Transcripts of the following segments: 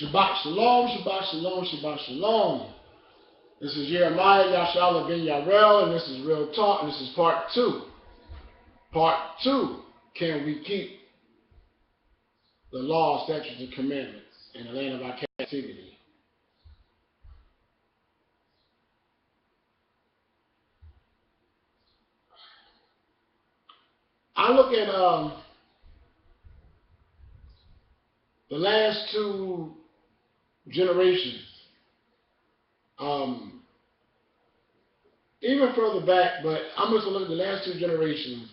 Shabbat shalom, Shabbat shalom, Shabbat shalom. This is Yermiyah, YOSHSHAALIA, BENYAHREAL, and this is Real Talk, and this is part 2. Part 2, can we keep the law, statutes, and commandments in the land of our captivity? I look at the last 2 generations, even further back, but I'm just going to look at the last 2 generations,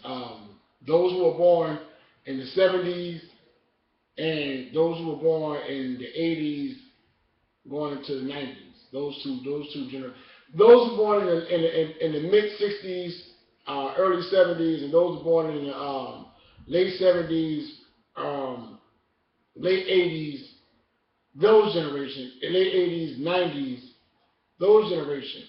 those who were born in the 70s and those who were born in the 80s going into the 90s. Those two generations. Those born in the mid 60s, early 70s, and those born in the late 70s, late 80s, those generations, late 80s, 90s, those generations.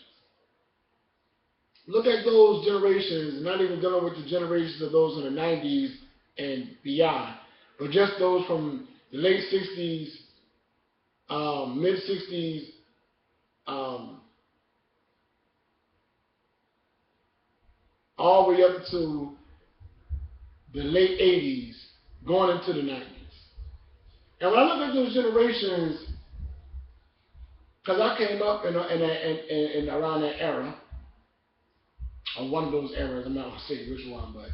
Look at those generations, not even dealing with the generations of those in the 90s and beyond, but just those from the late 60s, mid 60s, all the way up to the late 80s, going into the 90s. And when I look at those generations, because I came up in around that era, or one of those eras, I'm not going to say which one, but,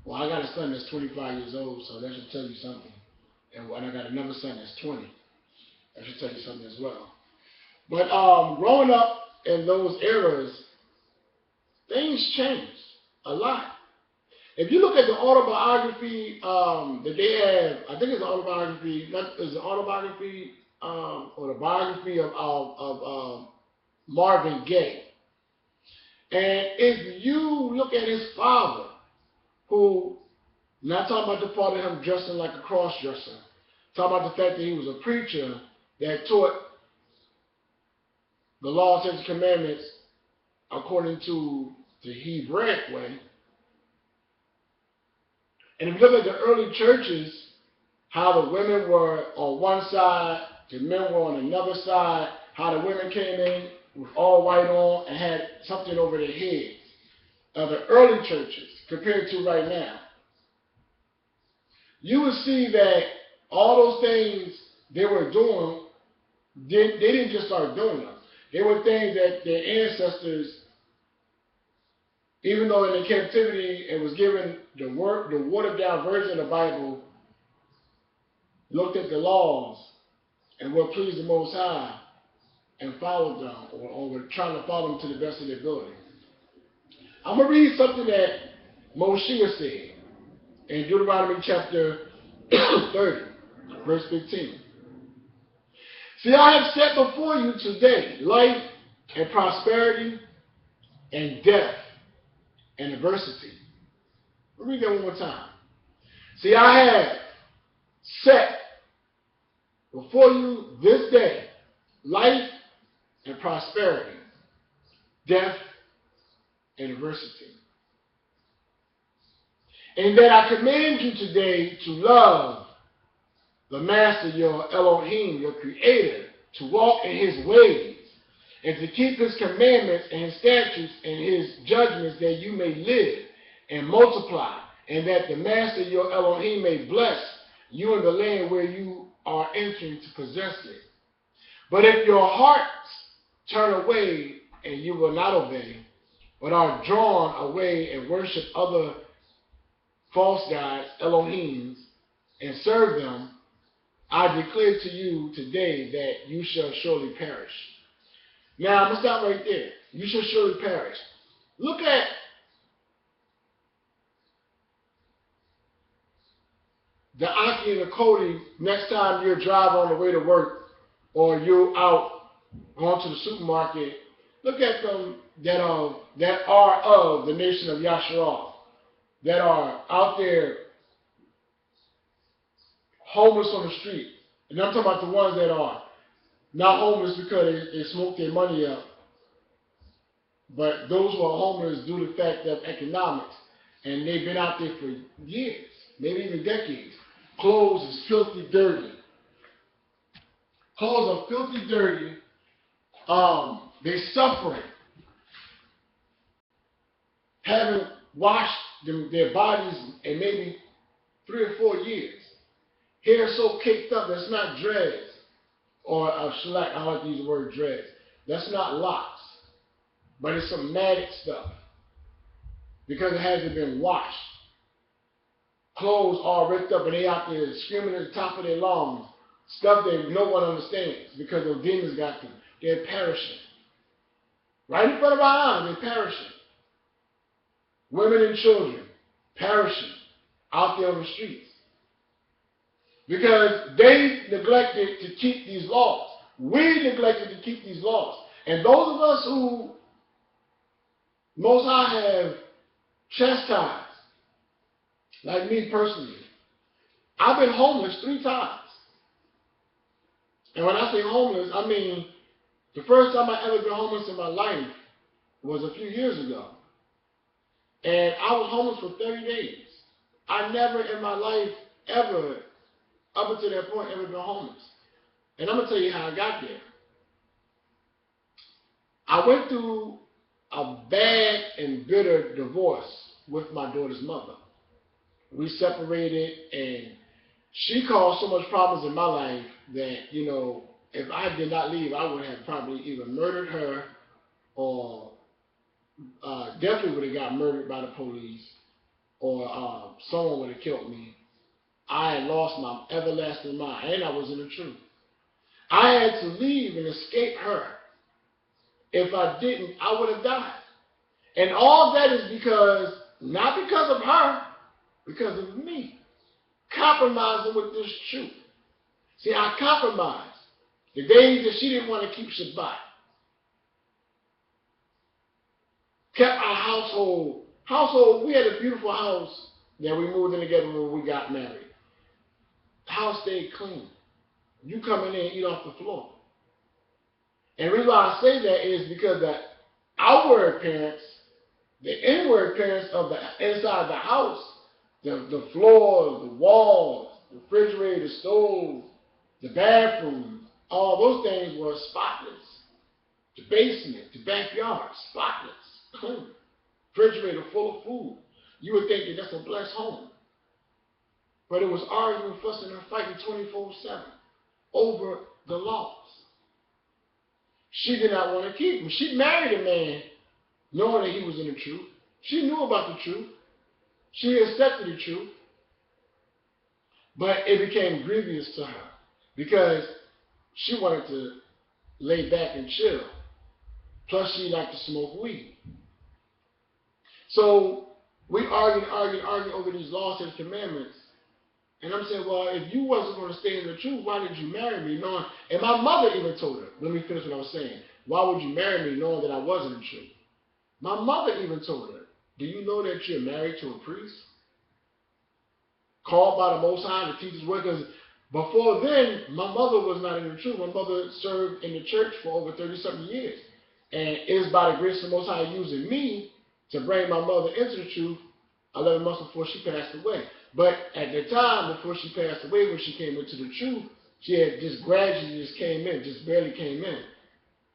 well, I got a son that's 25 years old, so that should tell you something. And I got another son that's 20. That should tell you something as well. But growing up in those eras, things changed a lot. If you look at the autobiography that they have, I think it's an autobiography, is the autobiography or the biography of Marvin Gaye. And if you look at his father, who, not talking about the part of him dressing like a cross-dresser, talking about the fact that he was a preacher that taught the law, statutes, and commandments according to the Hebraic way. And if you look at the early churches, how the women were on one side, the men were on another side, how the women came in with all white on and had something over their heads. The early churches compared to right now, you would see that all those things they were doing, they didn't just start doing them. They were things that their ancestors, even though in the captivity it was given the watered down version of the Bible, looked at the laws and what pleased the Most High and followed them, or were trying to follow them to the best of their ability. I'm going to read something that Moshe said in Deuteronomy chapter 30, verse 15. See, I have set before you today life and prosperity and death and adversity. Let me read that one more time. See, I have set before you this day life and prosperity, death and adversity. And that I command you today to love the Master, your Elohim, your Creator, to walk in His ways, and to keep His commandments and His statutes and His judgments, that you may live and multiply, and that the Master, your Elohim, may bless you in the land where you are entering to possess it. But if your hearts turn away and you will not obey, but are drawn away and worship other false gods, Elohims, and serve them, I declare to you today that you shall surely perish. Now, I'm going to stop right there. You shall surely perish. Look at the Aki and the Cody next time you're driving on the way to work, or you're out going to the supermarket. Look at them that are of the nation of YOSHSHAALIA, that are out there homeless on the street. And I'm talking about the ones that are not homeless because they smoke their money up, but those who are homeless due to the fact of economics, and they've been out there for years, maybe even decades. Clothes is filthy dirty. Clothes are filthy dirty. They suffering. Haven't washed their bodies in maybe 3 or 4 years. Hair so caked up, that's not dreads. Or shellac, I like to use the word dreads. That's not locks. But it's some matted stuff. Because it hasn't been washed. Clothes all ripped up and they out there screaming at the top of their lungs. Stuff that no one understands because those demons got them. They're perishing. Right in front of our eyes, they're perishing. Women and children perishing out there on the streets. Because they neglected to keep these laws. We neglected to keep these laws. And those of us who Most High have chastised, like me personally, I've been homeless 3 times. And when I say homeless, I mean the first time I ever been homeless in my life was a few years ago. And I was homeless for 30 days. I never in my life ever, up until that point, ever been homeless. And I'm going to tell you how I got there. I went through a bad and bitter divorce with my daughter's mother. We separated, and she caused so much problems in my life that, you know, if I did not leave, I would have probably either murdered her or definitely would have got murdered by the police, or someone would have killed me. I had lost my everlasting mind, and I was in the truth. I had to leave and escape her. If I didn't, I would have died. And all that is because, not because of her, because of me. Compromising with this truth. See, I compromised. The days that she didn't want to keep Shabbat. Kept our household, we had a beautiful house that we moved in together when we got married. The house stayed clean. You come in there and eat off the floor. And the reason why I say that is because the outward appearance, the inward appearance of the inside the house, the floors, the walls, the refrigerator, the stove, the bathroom, all those things were spotless. The basement, the backyard, spotless, clean. Refrigerator full of food. You would think that that's a blessed home. But it was arguing, fussing, and fighting 24/7 over the laws. She did not want to keep him. She married a man knowing that he was in the truth. She knew about the truth. She accepted the truth. But it became grievous to her because she wanted to lay back and chill. Plus, she liked to smoke weed. So we argued over these laws and commandments. And I'm saying, well, if you wasn't going to stay in the truth, why did you marry me? Knowing, and my mother even told her, let me finish what I was saying. Why would you marry me knowing that I wasn't in truth? My mother even told her, do you know that you're married to a priest? Called by the Most High to teach his word? Because before then, my mother was not in the truth. My mother served in the church for over 30-something years. And it's by the grace of the Most High using me to bring my mother into the truth 11 months before she passed away. But at the time, before she passed away, when she came into the truth, she had just gradually came in, just barely came in,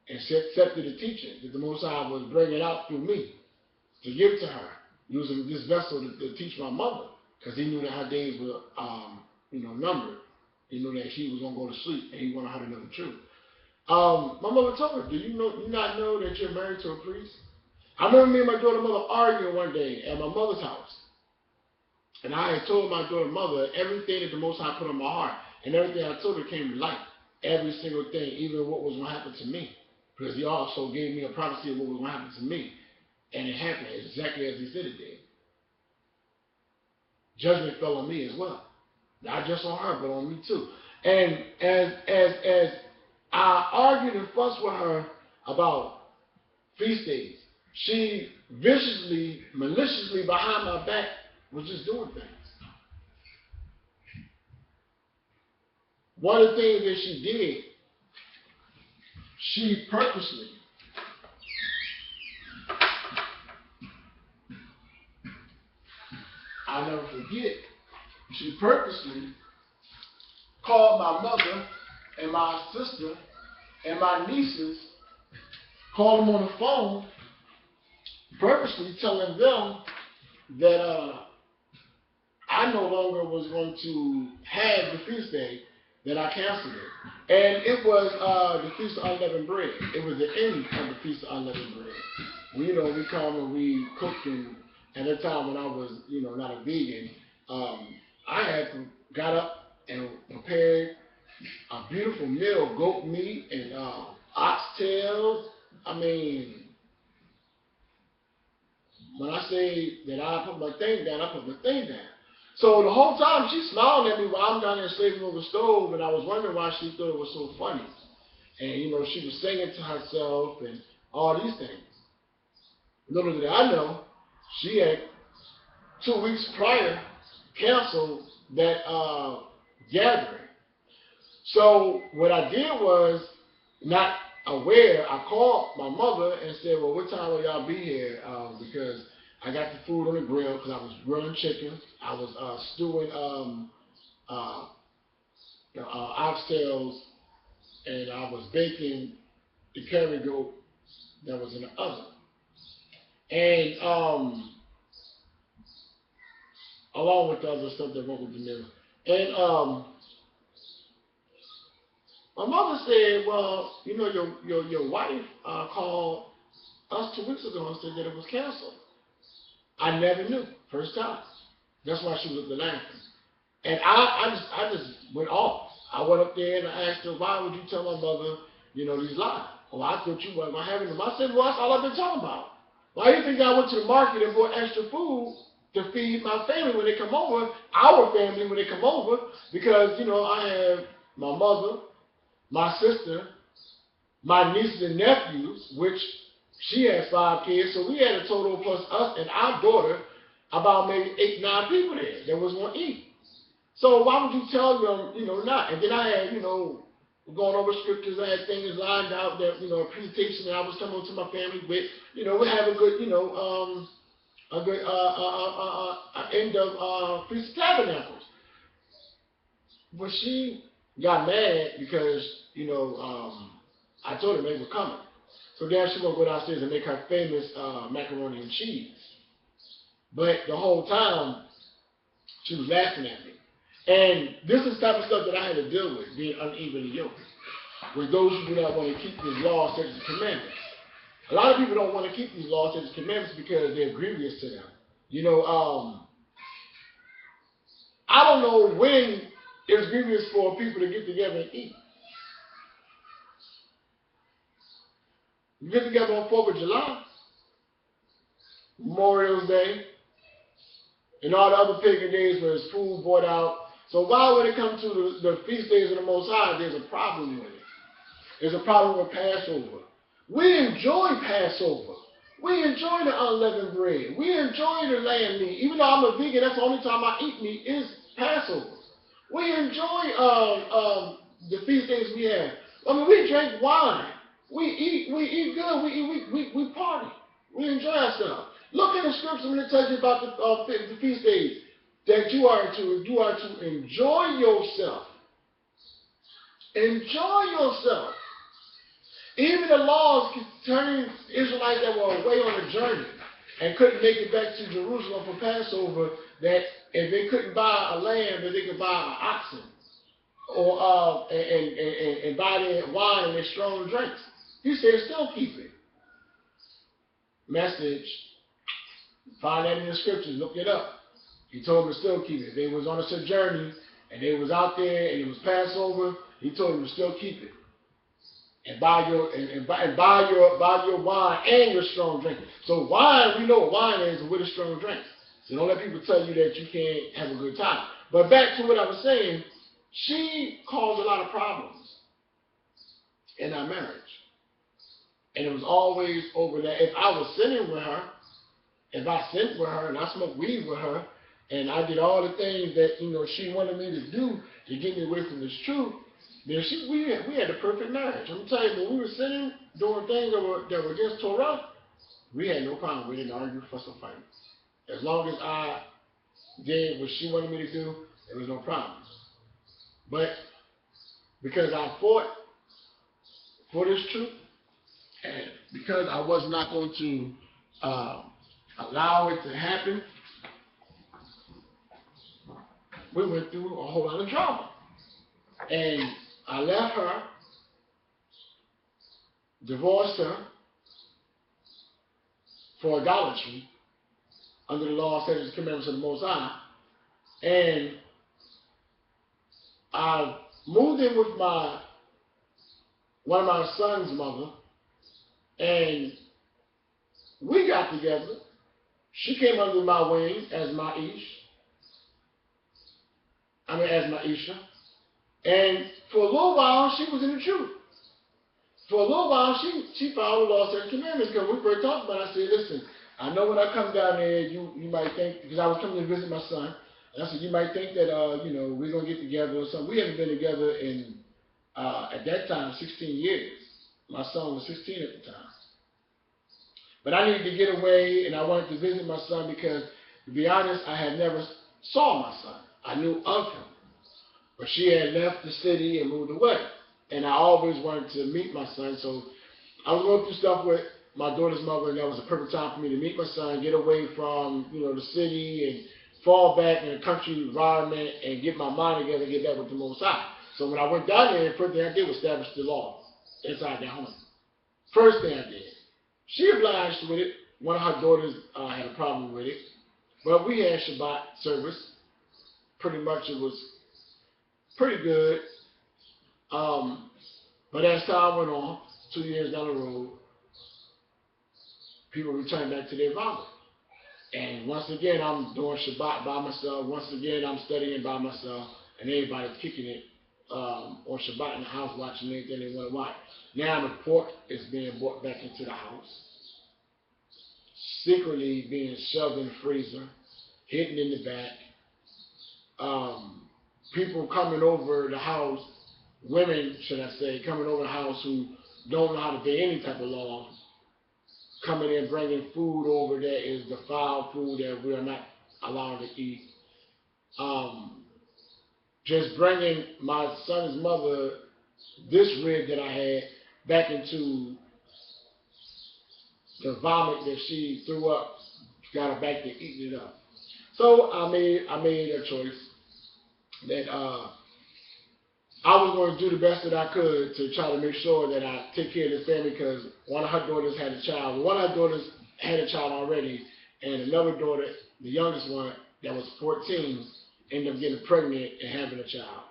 and she accepted the teaching that the Most High was bringing out through me to give to her, using this vessel to teach my mother, because he knew that her days were, numbered. He knew that she was going to go to sleep, and he wanted her to know the truth. My mother told her, do you not know that you're married to a priest? I remember me and my daughter mother arguing one day at my mother's house. And I had told my daughter mother everything that the Most High put on my heart. And everything I told her came to light. Every single thing, even what was going to happen to me. Because he also gave me a prophecy of what was going to happen to me. And it happened exactly as he said it did. Judgment fell on me as well. Not just on her, but on me too. And as I argued and fussed with her about feast days, she viciously, maliciously behind my back was just doing things. One of the things that she did, she purposely I'll never forget, she purposely called my mother and my sister and my nieces, called them on the phone, purposely telling them that I no longer was going to have the feast day, that I canceled it. And it was the Feast of Unleavened Bread. It was the end of the Feast of Unleavened Bread. We come and we cooked, and at that time when I was, not a vegan, I had got up and prepared a beautiful meal, goat meat and oxtails. I mean, when I say that I put my thing down, I put my thing down. So the whole time she's smiling at me while I'm down there slaving over the stove, and I was wondering why she thought it was so funny. And she was singing to herself and all these things. Little did I know, she had 2 weeks prior canceled that gathering. So what I did was, not aware, I called my mother and said, well, what time will y'all be here? Because I got the food on the grill, because I was grilling chicken. I was stewing oxtails, and I was baking the curry goat that was in the oven. And along with the other stuff that went with the meal. And my mother said, well, your wife called us 2 weeks ago and said that it was canceled. I never knew. First time. That's why she was laughing. And I just went off. I went up there and I asked her, why would you tell my mother, these lies? Oh, I thought you weren't having them. I said, well, that's all I've been talking about. Why do you think I went to the market and bought extra food to feed my family when they come over, our family when they come over? Because, I have my mother, my sister, my nieces and nephews, which she has 5 kids, so we had a total plus us and our daughter, about maybe 8, 9 people there that was going to eat. So why would you tell them, not? And then I had, going over scriptures, I had things lined out that, a presentation that I was coming to my family with, we have a good, a good end of Feast of Tabernacles. But she got mad because, I told her they were coming. So then she's going to go downstairs and make her famous macaroni and cheese. But the whole time, she was laughing at me. And this is the type of stuff that I had to deal with, being unevenly yoked. With those who do not want to keep these laws, statutes, and commandments. A lot of people don't want to keep these laws, statutes, and commandments because they're grievous to them. I don't know when it's grievous for people to get together and eat. You get together on 4th of July, Memorial Day, and all the other pagan days where there's food brought out. So why, when it comes to the feast days of the Most High, there's a problem with it? There's a problem with Passover. We enjoy Passover. We enjoy the unleavened bread. We enjoy the lamb meat. Even though I'm a vegan, that's the only time I eat meat is Passover. We enjoy the feast days we have. I mean, we drink wine. We eat good. We party. We enjoy ourselves. Look at the scripture when it tells you about the feast days, that you are to enjoy yourself. Enjoy yourself. Even the laws concerning Israelites that were away on a journey and couldn't make it back to Jerusalem for Passover, that if they couldn't buy a lamb, that they could buy an oxen, or and buy their wine and their strong drinks. He said, still keep it. Message. Find that in the scriptures. Look it up. He told them to still keep it. They was on a sojourn and they was out there and it was Passover. He told them to still keep it. And buy your wine and your strong drink. So wine, we know what wine is with a strong drink. So don't let people tell you that you can't have a good time. But back to what I was saying, she caused a lot of problems in our marriage. And it was always over that. If I was sitting with her, if I sat with her and I smoked weed with her, and I did all the things that she wanted me to do to get me away from this truth, then we had the perfect marriage. I'm telling you, when we were sitting doing things that were against Torah, we had no problem. We didn't argue, fuss, or fight. As long as I did what she wanted me to do, there was no problem. But because I fought for this truth, and because I was not going to allow it to happen, we went through a whole lot of drama. And I left her, divorced her for idolatry under the law, statutes, and commandments of the Most High. And I moved in with one of my son's mother, and we got together. She came under my wing as my Isha. And for a little while, she was in the truth. For a little while, she followed the law, statutes, and commandments. Because we first talked about it, I said, listen, I know when I come down there, you might think, because I was coming to visit my son, and I said, you might think that, we're going to get together or something. We haven't been together in, at that time, 16 years. My son was 16 at the time. But I needed to get away, and I wanted to visit my son because, to be honest, I had never saw my son. I knew of him. But she had left the city and moved away. And I always wanted to meet my son. So I was going through stuff with my daughter's mother, and that was a perfect time for me to meet my son, get away from, the city, and fall back in a country environment and get my mind together and get back with the Most High. So when I went down there, the first thing I did was establish the law inside their home. First thing I did. She obliged with it. One of her daughters had a problem with it. But we had Shabbat service. Pretty much it was pretty good. But as time went on, 2 years down the road, people returned back to their vomit. And once again, I'm doing Shabbat by myself. Once again, I'm studying by myself. And everybody's kicking it on Shabbat in the house, watching anything they want to watch. Now the pork is being brought back into the house, secretly being shoved in the freezer, hidden in the back. People coming over the house, women, should I say, coming over the house who don't know how to obey any type of law, coming in bringing food over that is defiled food that we are not allowed to eat. Just bringing my son's mother this rib that I had back into the vomit that she threw up, got her back to eating it up. So I made a choice that I was going to do the best that I could to try to make sure that I take care of this family, because one of her daughters had a child. One of her daughters had a child already, and another daughter, the youngest one, that was 14, ended up getting pregnant and having a child.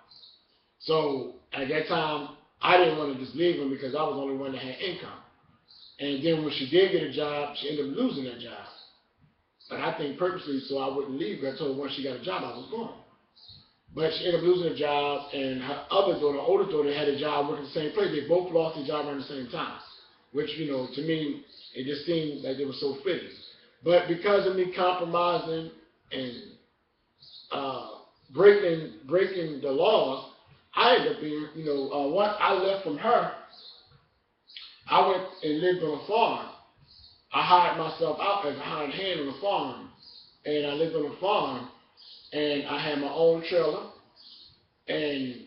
So at that time, I didn't want to just leave them because I was the only one that had income. And then when she did get a job, she ended up losing that job. But I think purposely so I wouldn't leave her. I told her once she got a job, I was going. But she ended up losing her job, and her other daughter, older daughter, had a job working at the same place. They both lost their job around the same time, which, to me, it just seemed like it was so fitting. But because of me compromising and breaking the laws, I ended up being, once I left from her, I went and lived on a farm. I hired myself out as a hired hand on a farm, and I lived on a farm. And I had my own trailer, and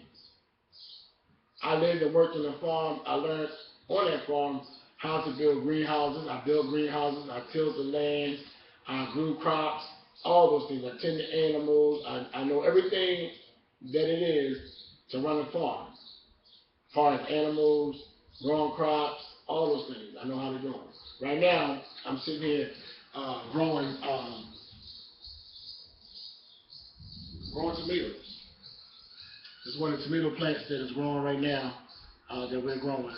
I lived and worked on the farm. I learned on that farm how to build greenhouses. I built greenhouses. I tilled the land. I grew crops, all those things. I tended animals. I know everything that it is to run a farm. As far as animals, growing crops, all those things. I know how to do them. Right now, I'm sitting here growing tomatoes. This is one of the tomato plants that is growing right now that we're growing.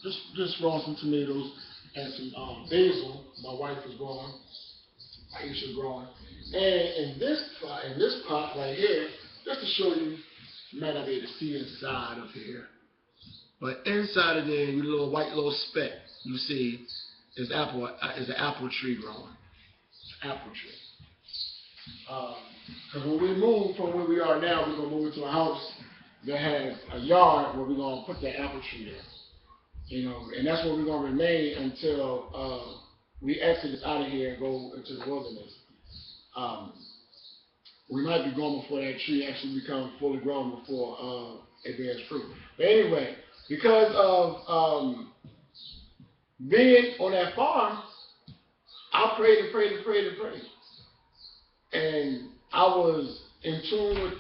Just growing some tomatoes and some basil. My wife is growing. Aisha's growing. And in this pot right here, just to show you, you might not be able to see inside of here, but inside of there, your little white speck you see is an apple tree growing. Apple tree. Because when we move from where we are now, we're going to move into a house that has a yard where we're going to put that apple tree there. And that's where we're going to remain until we exit out of here and go into the wilderness. We might be grown before that tree actually becomes fully grown before it bears fruit. But anyway, because of being on that farm, I prayed and prayed and prayed and prayed. And I was in tune with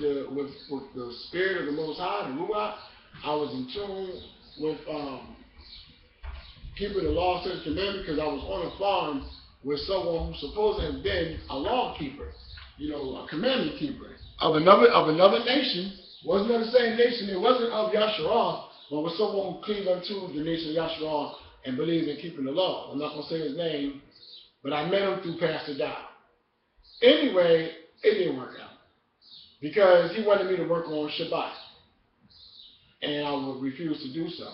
the spirit of the Most High, the Ruach. I was in tune with keeping the law, statutes, and commandments, because I was on a farm with someone who's supposed to have been a law keeper, a commandment keeper of another nation. Wasn't of the same nation. It wasn't of YOSHSHAALIA, but was someone who cleaved unto the nation of YOSHSHAALIA and believed in keeping the law. I'm not going to say his name, but I met him through Pastor Deut. Anyway, it didn't work out because he wanted me to work on Shabbat, and I would refuse to do so.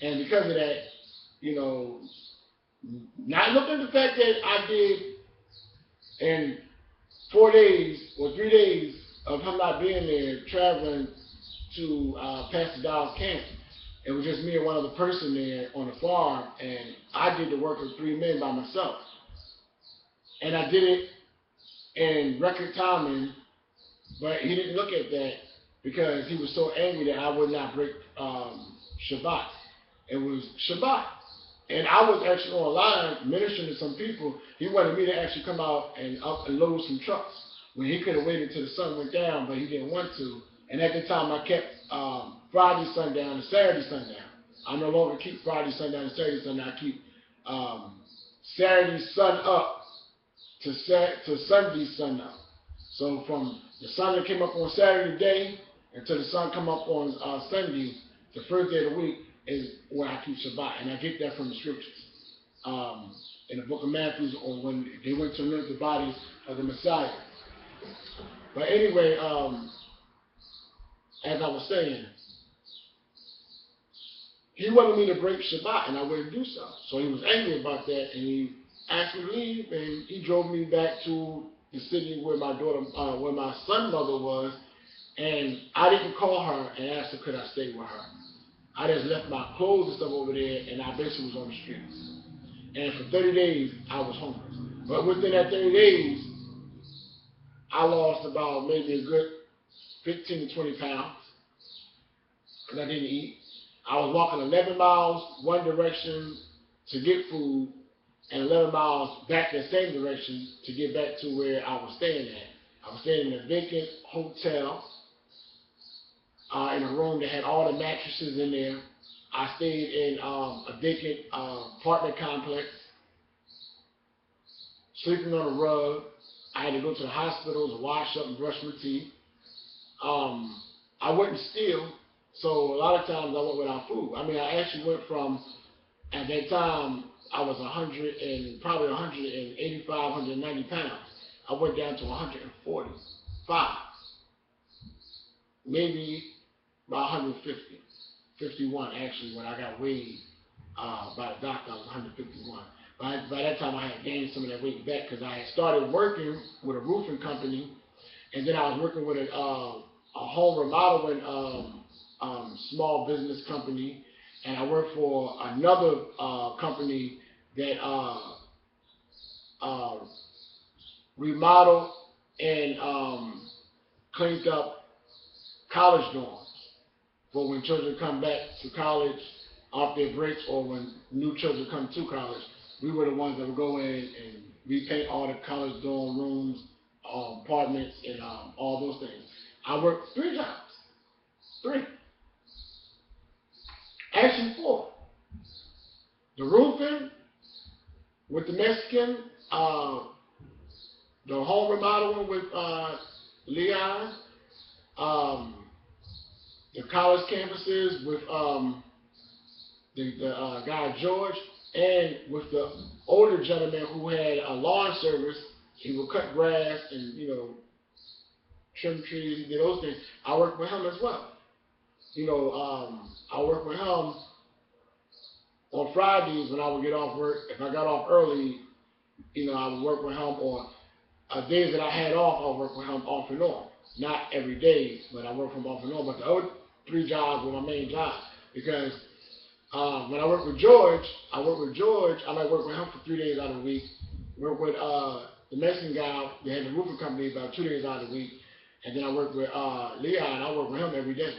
And because of that, not looking at the fact that I did in 4 days or 3 days of him not being there, traveling to Pastor Dow's camp. It was just me and one other person there on the farm, and I did the work of 3 men by myself. And I did it in record timing, but he didn't look at that because he was so angry that I would not break Shabbat. It was Shabbat. And I was actually online ministering to some people. He wanted me to actually come out and load some trucks when he could have waited until the sun went down, but he didn't want to. And at the time, I kept Friday sundown and Saturday sundown. I no longer keep Friday sundown and Saturday sundown. I keep Saturday sun up to Sunday sun up. So from the sun that came up on Saturday day until the sun come up on Sunday, the first day of the week, is where I keep Shabbat, and I get that from the scriptures. In the book of Matthew, or when they went to anoint the bodies of the Messiah. But anyway, as I was saying, he wanted me to break Shabbat, and I wouldn't do so. So he was angry about that, and he asked me to leave, and he drove me back to the city where my where my son's mother was, and I didn't call her and ask her could I stay with her. I just left my clothes and stuff over there, and I basically was on the streets. And for 30 days, I was homeless. But within that 30 days, I lost about maybe a good 15 to 20 pounds because I didn't eat. I was walking 11 miles one direction to get food and 11 miles back the same direction to get back to where I was staying at. I was staying in a vacant hotel in a room that had all the mattresses in there. I stayed in a vacant apartment complex, sleeping on a rug. I had to go to the hospital to wash up and brush my teeth. I wouldn't steal, so a lot of times I went without food. I mean, I actually went from, at that time, I was probably 185, 190 pounds. I went down to 145, maybe about 150, 51 actually. When I got weighed by the doctor, I was 151. By that time, I had gained some of that weight back because I had started working with a roofing company, and then I was working with a home remodeling small business company, and I worked for another company that remodeled and cleaned up college dorms for when children come back to college off their breaks, or when new children come to college. We were the ones that would go in and repaint all the college dorm rooms, apartments, and all those things. I worked 3 jobs. 3. Actually 4. The roofing with the Mexican, the home remodeling with Leon, the college campuses with the guy George, and with the older gentleman who had a lawn service. He would cut grass and trim trees, did those things. I worked with him as well. I worked with him on Fridays when I would get off work. If I got off early, I would work with him, or days that I had off, I would work with him off and on. Not every day, but I worked with him off and on. But the other 3 jobs were my main jobs, because when I worked with George, I might work with him for 3 days out of the week. Work with the Mexican guy that had the roofing company about 2 days out of the week. And then I worked with Leon, I worked with him every day.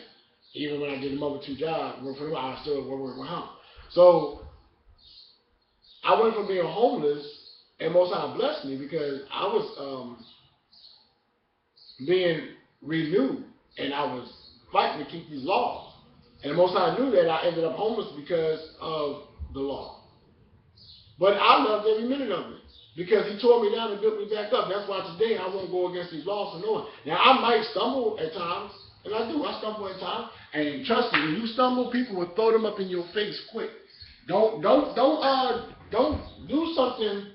Even when I did the other 2 jobs, work for them, I still work with him. So I went from being homeless, and Most High blessed me because I was being renewed, and I was fighting to keep these laws. And the Most High knew that I ended up homeless because of the law. But I loved every minute of it because He tore me down and built me back up. That's why today I won't go against these laws for no one. Now, I might stumble at times, and I do. I stumble at times. And trust me, when you stumble, people will throw them up in your face quick. Don't do something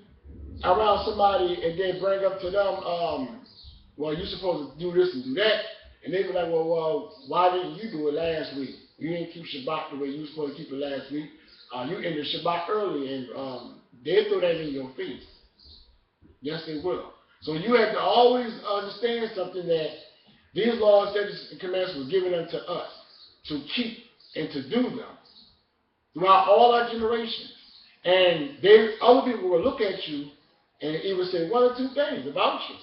around somebody and then bring up to them, well, you're supposed to do this and do that. And they be like, well, why didn't you do it last week? You didn't keep Shabbat the way you were supposed to keep it last week. You ended Shabbat early, and they'll throw that in your face. Yes, they will. So you have to always understand something, that these laws, statutes, and commandments were given unto us to keep and to do them throughout all our generations. And other people will look at you and either say one or two things about you.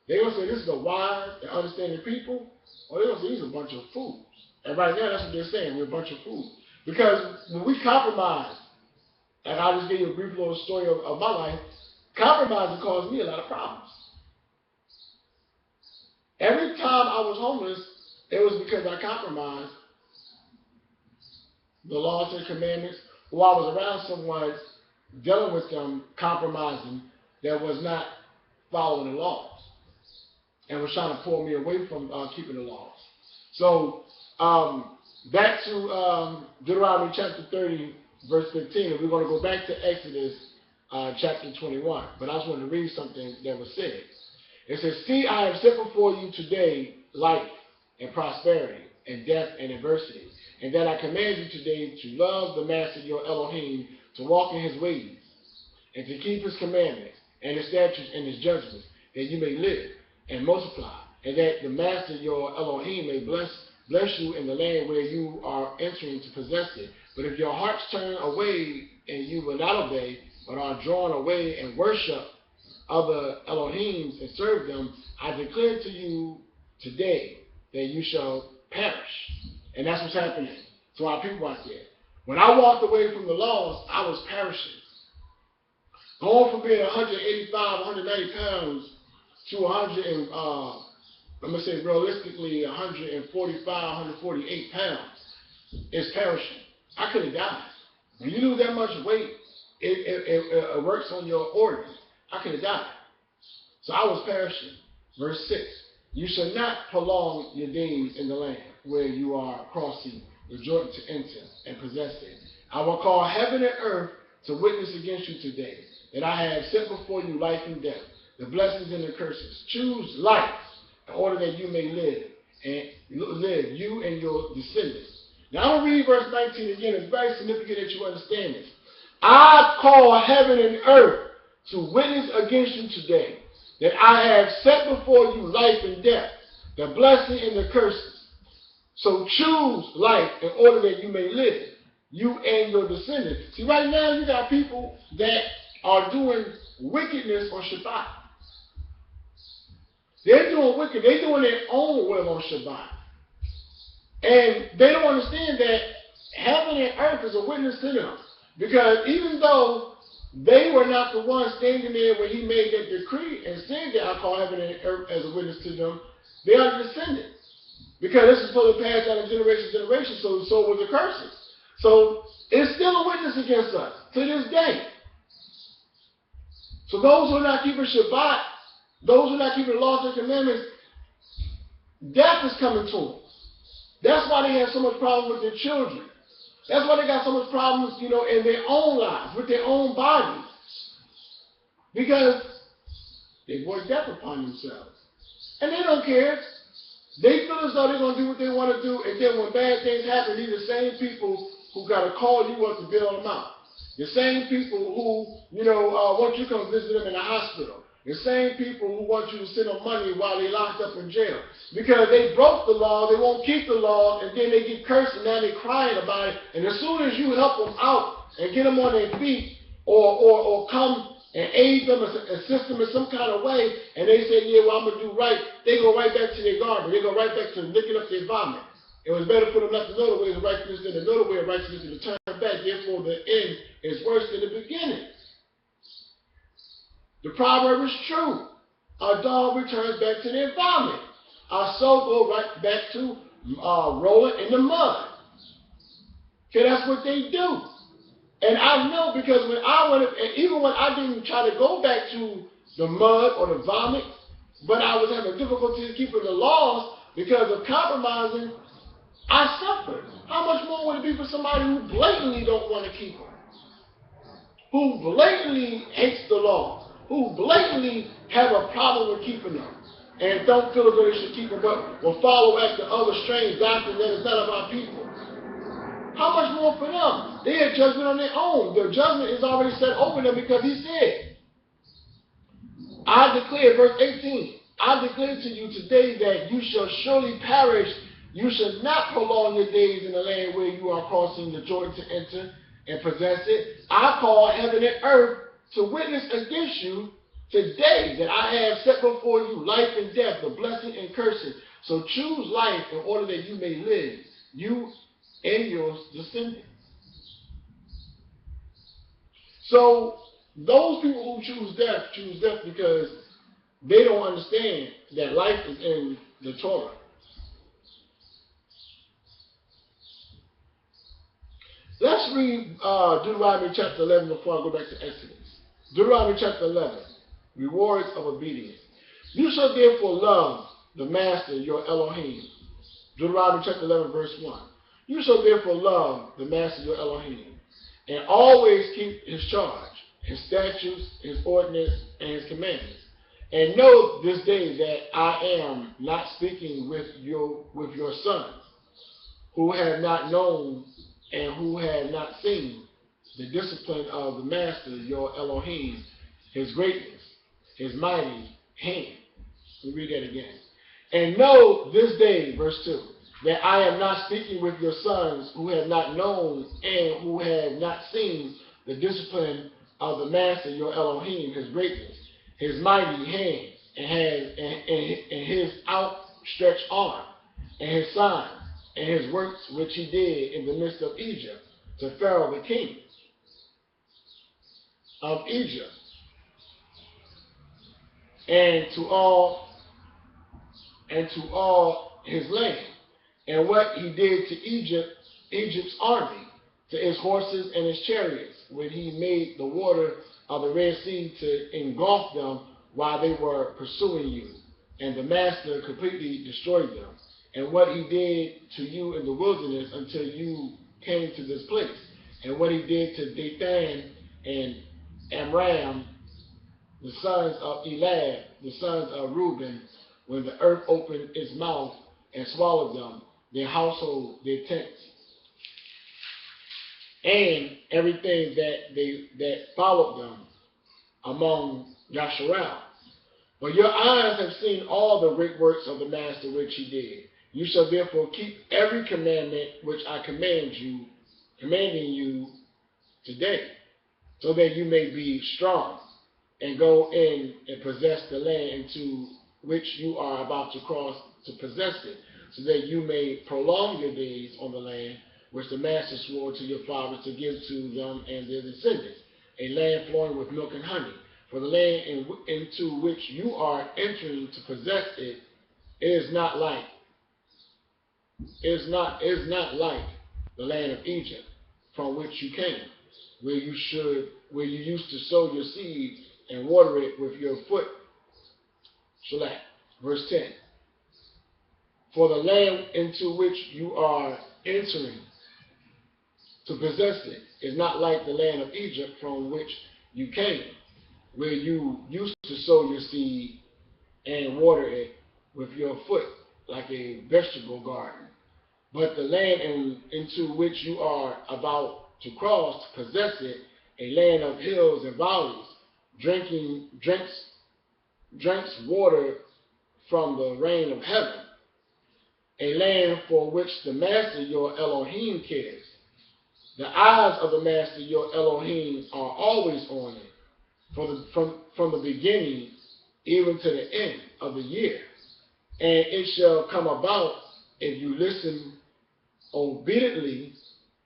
They're going to say, this is a wise and understanding people, or they're going to say, these are a bunch of fools. And right now, that's what they're saying, we're a bunch of fools. Because when we compromise, and I'll just give you a brief little story of my life, compromising caused me a lot of problems. Every time I was homeless, it was because I compromised the laws and commandments, or I was around someone dealing with them, compromising, that was not following the laws and was trying to pull me away from keeping the laws. So back to Deuteronomy chapter 30, verse 15, and we're going to go back to Exodus chapter 21. But I just wanted to read something that was said. It says, see, I have set before you today life and prosperity and death and adversity, and that I command you today to love the Master your Elohim, to walk in His ways, and to keep His commandments and His statutes and His judgments, that you may live and multiply, and that the Master your Elohim may bless you in the land where you are entering to possess it. But if your hearts turn away and you will not obey, but are drawn away and worship other Elohims and serve them, I declare to you today that you shall perish. And that's what's happening to our people out there. When I walked away from the laws, I was perishing. Going from being 185, 190 pounds to 100 and, I'm going to say realistically 145, 148 pounds is perishing. I could have died. When you lose that much weight, it works on your organs. I could have died. So I was perishing. Verse 6. You shall not prolong your days in the land where you are crossing the Jordan to enter and possess it. I will call heaven and earth to witness against you today, that I have set before you life and death, the blessings and the curses. Choose life in order that you may live, you and your descendants. Now I'm going to read verse 19 again. It's very significant that you understand this. I call heaven and earth to witness against you today, that I have set before you life and death, the blessing and the curses. So choose life in order that you may live, you and your descendants. See, right now you got people that are doing wickedness on Shabbat. They're doing wicked. They're doing their own will on Shabbat. And they don't understand that heaven and earth is a witness to them. Because even though they were not the ones standing there when He made that decree and said that I call heaven and earth as a witness to them, they are the descendants. Because this is supposed to pass down of generation to generation, so was the curses. So it's still a witness against us to this day. So those who are not keeping Shabbat, those who are not keeping the laws and commandments, death is coming to them. That's why they have so much problem with their children. That's why they got so much problems, in their own lives, with their own bodies. Because they brought death upon themselves. And they don't care. They feel as though they're going to do what they want to do, and then when bad things happen, these are the same people who got to call you up to bail them out. The same people who, want you to come visit them in the hospital. The same people who want you to send them money while they're locked up in jail. Because they broke the law, they won't keep the law, and then they get cursed, and now they're crying about it. And as soon as you help them out and get them on their feet, or come and aid them, assist them in some kind of way, and they say, yeah, well, I'm going to do right, they go right back to their garbage. They go right back to licking up their vomit. It was better for them not to know the ways of righteousness than to know the way of righteousness and to turn back. Therefore, the end is worse than the beginning. The proverb is true. A dog returns back to their vomit. Our soul goes right back to rolling in the mud. Okay, that's what they do. And I know because when I went, even when I didn't try to go back to the mud or the vomit, but I was having difficulty keeping the laws because of compromising, I suffered. How much more would it be for somebody who blatantly don't want to keep them? Who blatantly hates the laws? Who blatantly have a problem with keeping them? And don't feel as though they should keep them, but will follow after other strange doctrines that is not of our people. How much more for them? They have judgment on their own. Their judgment is already set over them because he said, I declare, verse 18, I declare to you today that you shall surely perish. You shall not prolong your days in the land where you are crossing the Jordan to enter and possess it. I call heaven and earth to witness against you today that I have set before you life and death, the blessing and cursing. So choose life in order that you may live, you and your descendants. So those people who choose death because they don't understand that life is in the Torah. Let's read Deuteronomy chapter 11 before I go back to Exodus. Deuteronomy chapter 11, rewards of obedience. You shall therefore love the master, your Elohim. Deuteronomy chapter 11, verse 1. You shall therefore love the master, your Elohim, and always keep his charge, his statutes, his ordinance, and his commandments. And know this day that I am not speaking with your sons, who have not known and who have not seen the discipline of the master, your Elohim, his greatness, his mighty hand. Let me read that again. And know this day, verse 2, that I am not speaking with your sons who have not known and who have not seen the discipline of the master, your Elohim, his greatness, his mighty hand, and his outstretched arm, and his signs, and his works which he did in the midst of Egypt, to Pharaoh the king of Egypt, and to all his land, and what he did to Egypt's army, to his horses and his chariots, when he made the water of the Red Sea to engulf them while they were pursuing you, and the master completely destroyed them, and what he did to you in the wilderness until you came to this place, and what he did to Dathan and Amram, the sons of Elad, the sons of Reuben, when the earth opened its mouth and swallowed them, their household, their tents, and everything that followed them among YOSHSHAALIA. But your eyes have seen all the great works of the master which he did. You shall therefore keep every commandment which I commanding you today, so that you may be strong and go in and possess the land into which you are about to cross to possess it, so that you may prolong your days on the land which the master swore to your fathers to give to them and their descendants, a land flowing with milk and honey. For the land into which you are entering to possess it is not like the land of Egypt, from which you came, where you used to sow your seed and water it with your foot. Shalak. Verse 10. For the land into which you are entering to possess it is not like the land of Egypt from which you came, where you used to sow your seed and water it with your foot like a vegetable garden. But the land into which you are about to cross to possess it, a land of hills and valleys, drinks water from the rain of heaven, a land for which the master your Elohim cares. The eyes of the master your Elohim are always on it, from the beginning even to the end of the year. And it shall come about, if you listen obediently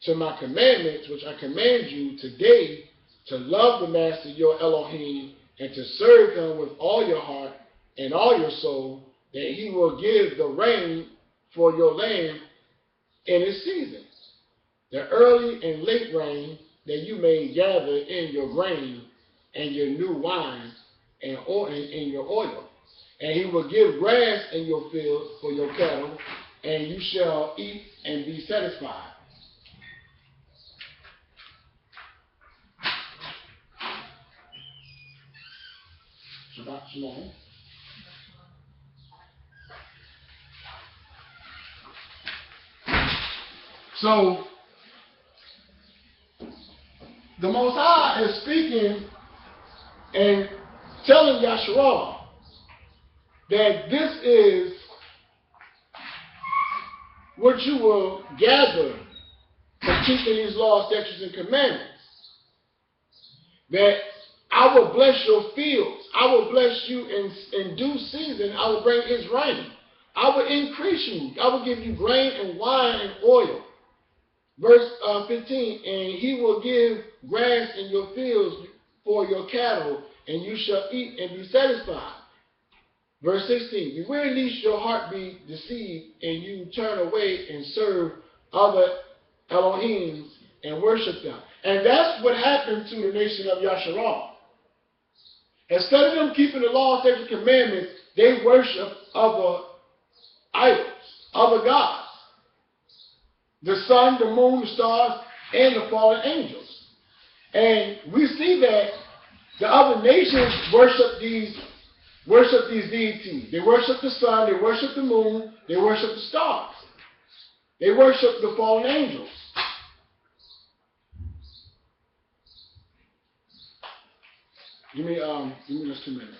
to my commandments, which I command you today, to love the Master your Elohim and to serve him with all your heart and all your soul, that he will give the rain for your land in its season, the early and late rain, that you may gather in your grain and your new wine and your oil. And he will give grass in your fields for your cattle, and you shall eat and be satisfied. Shabbat Shalom. So, the Most High is speaking and telling Yasharal that this is what you will gather from keeping these laws, statutes, and commandments. That I will bless your fields. I will bless you in due season. I will bring its rain. I will increase you. I will give you grain and wine and oil. Verse 15, and he will give grass in your fields for your cattle, and you shall eat and be satisfied. Verse 16, beware lest your heart be deceived, and you turn away and serve other Elohims and worship them. And that's what happened to the nation of Yasharal. Instead of them keeping the law, statutes, and commandments, they worship other idols, other gods. The sun, the moon, the stars, and the fallen angels. And we see that the other nations worship these deities. They worship the sun, they worship the moon, they worship the stars. They worship the fallen angels. Give me just 2 minutes.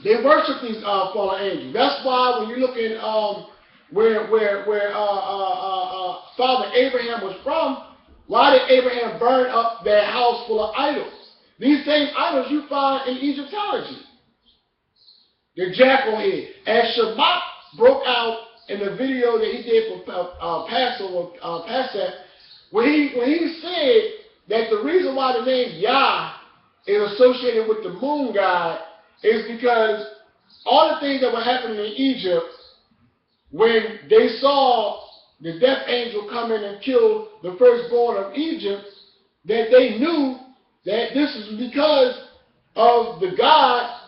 They worship these fallen angels. That's why when you look in where Father Abraham was from, why did Abraham burn up their house full of idols? These same idols you find in Egyptology. The jackal head. As Shabbat broke out in the video that he did for Passover, Passover, when he said that the reason why the name Yah is associated with the moon god is because all the things that were happening in Egypt, when they saw the death angel come in and kill the firstborn of Egypt, that they knew that this is because of the God,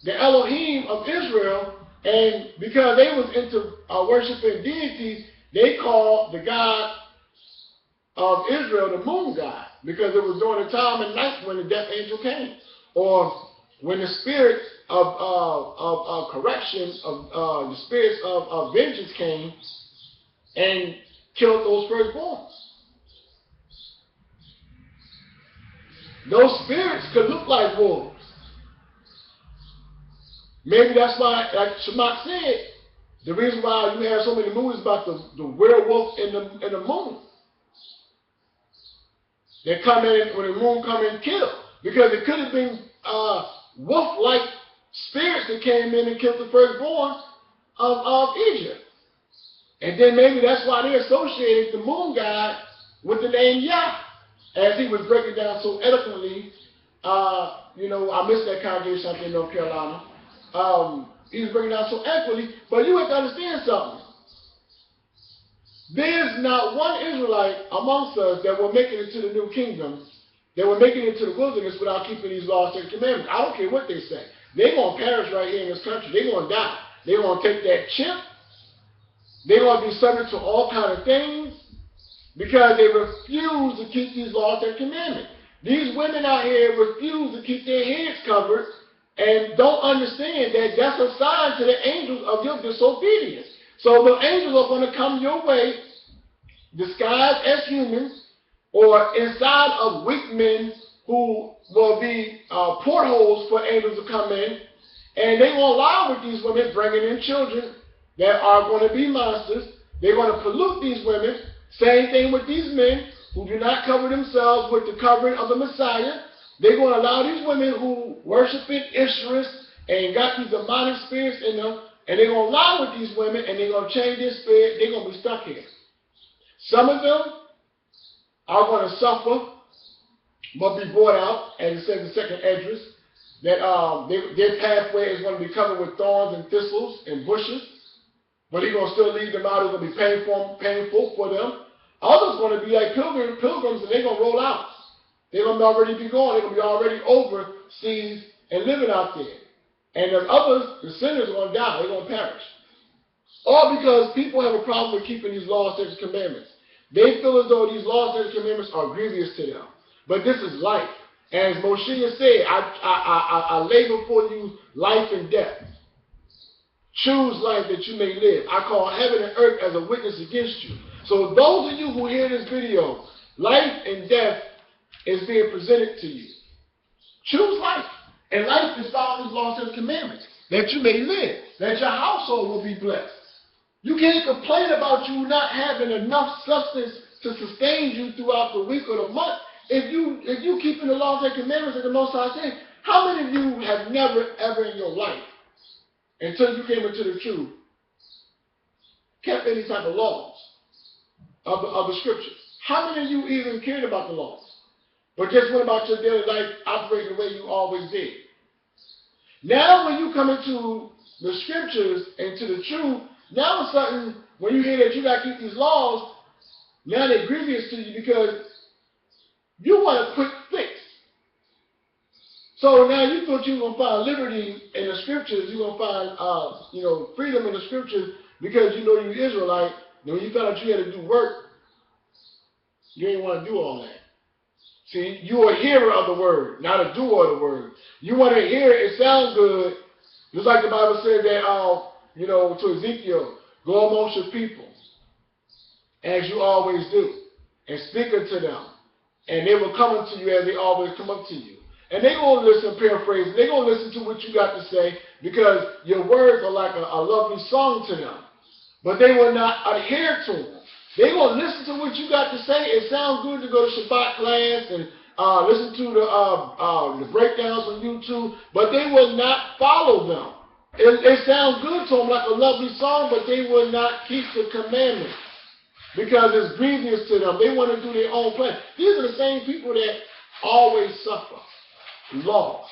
the Elohim of Israel, and because they was into worshiping deities, they called the God of Israel the moon god, because it was during the time of night when the death angel came, or when the spirits of correction, the spirits of vengeance came and killed those firstborns. Those spirits could look like wolves. Maybe that's why, like Shamak said, the reason why you have so many movies about the werewolf in the moon. They come in, when the moon come in and kill. Because it could have been wolf-like spirits that came in and killed the firstborn of Egypt. And then maybe that's why they associated the moon god with the name Yah. As he was breaking down so eloquently, I missed that congregation up in North Carolina. He was breaking down so eloquently, but you have to understand something. There's not one Israelite amongst us that will make it into the new kingdom, that will make it into the wilderness without keeping these laws and commandments. I don't care what they say. They're going to perish right here in this country. They're going to die. They're going to take that chip. They're going to be subject to all kinds of things because they refuse to keep these laws and commandments. These women out here refuse to keep their heads covered and don't understand that that's a sign to the angels of your disobedience. So the angels are going to come your way, disguised as humans, or inside of weak men who will be portholes for angels to come in, and they will lie with these women, bringing in children that are going to be monsters. They're going to pollute these women. Same thing with these men who do not cover themselves with the covering of the Messiah. They're going to allow these women who worship in Ishtarus and got these demonic spirits in them, And they're going to lie with these women, and they're going to change their spirit. They're going to be stuck here. Some of them are going to suffer, but be brought out, as it says in second Esdras, that their pathway is going to be covered with thorns and thistles and bushes, but he's going to still lead them out. It's going to be painful for them. Others going to be like pilgrims, and they're going to roll out. They're going to already be gone. They're going to be already overseas and living out there. And the others, the sinners, are going to die. They're going to perish. All because people have a problem with keeping these laws, statutes, and commandments. They feel as though these laws, statutes, and commandments are grievous to them. But this is life. As Moshe said, I lay before you life and death. Choose life that you may live. I call heaven and earth as a witness against you. So those of you who hear this video, life and death is being presented to you. Choose life. And life is following these laws and commandments, that you may live, that your household will be blessed. You can't complain about you not having enough substance to sustain you throughout the week or the month. If you keeping the laws and commandments of the Most High saying, how many of you have never, ever in your life, until you came into the truth, kept any type of laws of the scriptures? How many of you even cared about the laws? But just went about your daily life operating the way you always did. Now when you come into the scriptures and to the truth, now all of a sudden, when you hear that you got to keep these laws, now they're grievous to you because you want a quick fix. So now you thought you were going to find liberty in the scriptures, you're going to find freedom in the scriptures because you know you're Israelite. Then when you found out you had to do work, you didn't want to do all that. See, you're a hearer of the word, not a doer of the word. You want to hear it, it sounds good. Just like the Bible said that, to Ezekiel, go amongst your people, as you always do, and speak unto them. And they will come unto you as they always come up to you. And they're going to listen, paraphrase, they're going to listen to what you got to say because your words are like a lovely song to them. But they will not adhere to them. They're going to listen to what you got to say. It sounds good to go to Shabbat class and listen to the breakdowns on YouTube, but they will not follow them. It sounds good to them like a lovely song, but they will not keep the commandments because it's grievous to them. They want to do their own plan. These are the same people that always suffer loss.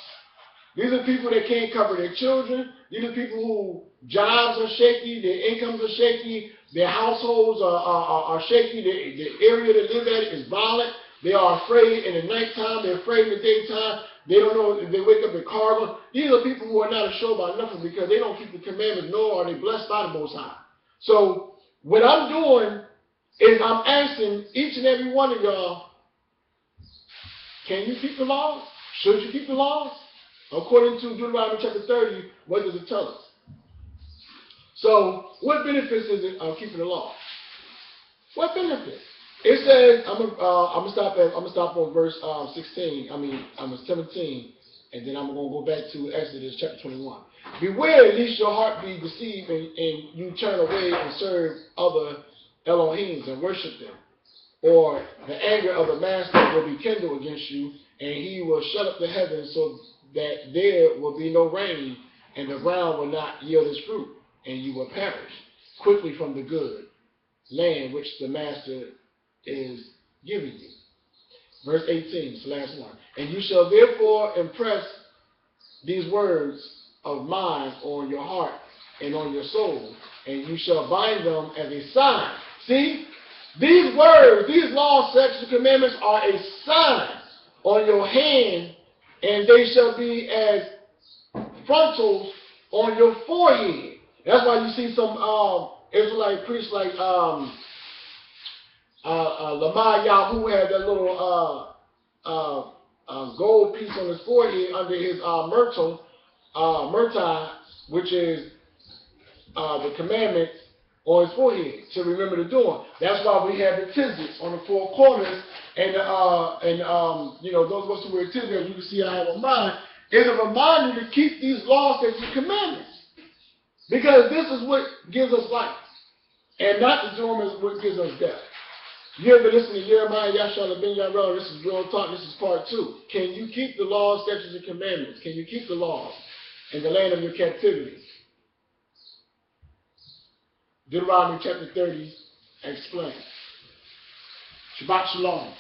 These are people that can't cover their children. These are people who jobs are shaky, their incomes are shaky, their households are shaky, the area they live at is violent. They are afraid in the nighttime, they're afraid in the daytime. They don't know if they wake up in cargo. These are people who are not sure about nothing because they don't keep the commandments, nor are they blessed by the Most High. So what I'm doing is I'm asking each and every one of y'all, can you keep the laws? Should you keep the laws? According to Deuteronomy chapter 30, what does it tell us? So, what benefits is it of keeping the law? What benefits? It says, I'm gonna stop on verse 17, and then I'm gonna go back to Exodus chapter 21. Beware, lest your heart be deceived, and you turn away and serve other Elohims and worship them, or the anger of the master will be kindled against you, and he will shut up the heavens so that there will be no rain, and the ground will not yield its fruit, and you will perish quickly from the good land which the master is giving you. Verse 18, it's the last one. And you shall therefore impress these words of mine on your heart and on your soul, and you shall bind them as a sign. See, these words, these laws, statutes, and commandments are a sign on your hand, and they shall be as frontals on your forehead. That's why you see some Israelite priests like Lamar Yahoo had that little gold piece on his forehead under his myrtai, which is the commandment on his forehead to remember to do them. That's why we have the tzitzits on the four corners, and those of us who wear tzitzits, you can see I have on mine, is a reminder to keep these laws and commandments, because this is what gives us life, and not to do them is what gives us death. You ever listen to Yermiyah, YOSHSHAALIA, BENYAHREAL? This is Real Talk. This is part 2. Can you keep the laws, statutes, and commandments? Can you keep the laws in the land of your captivity? Deuteronomy chapter 30 explains. Shabbat Shalom.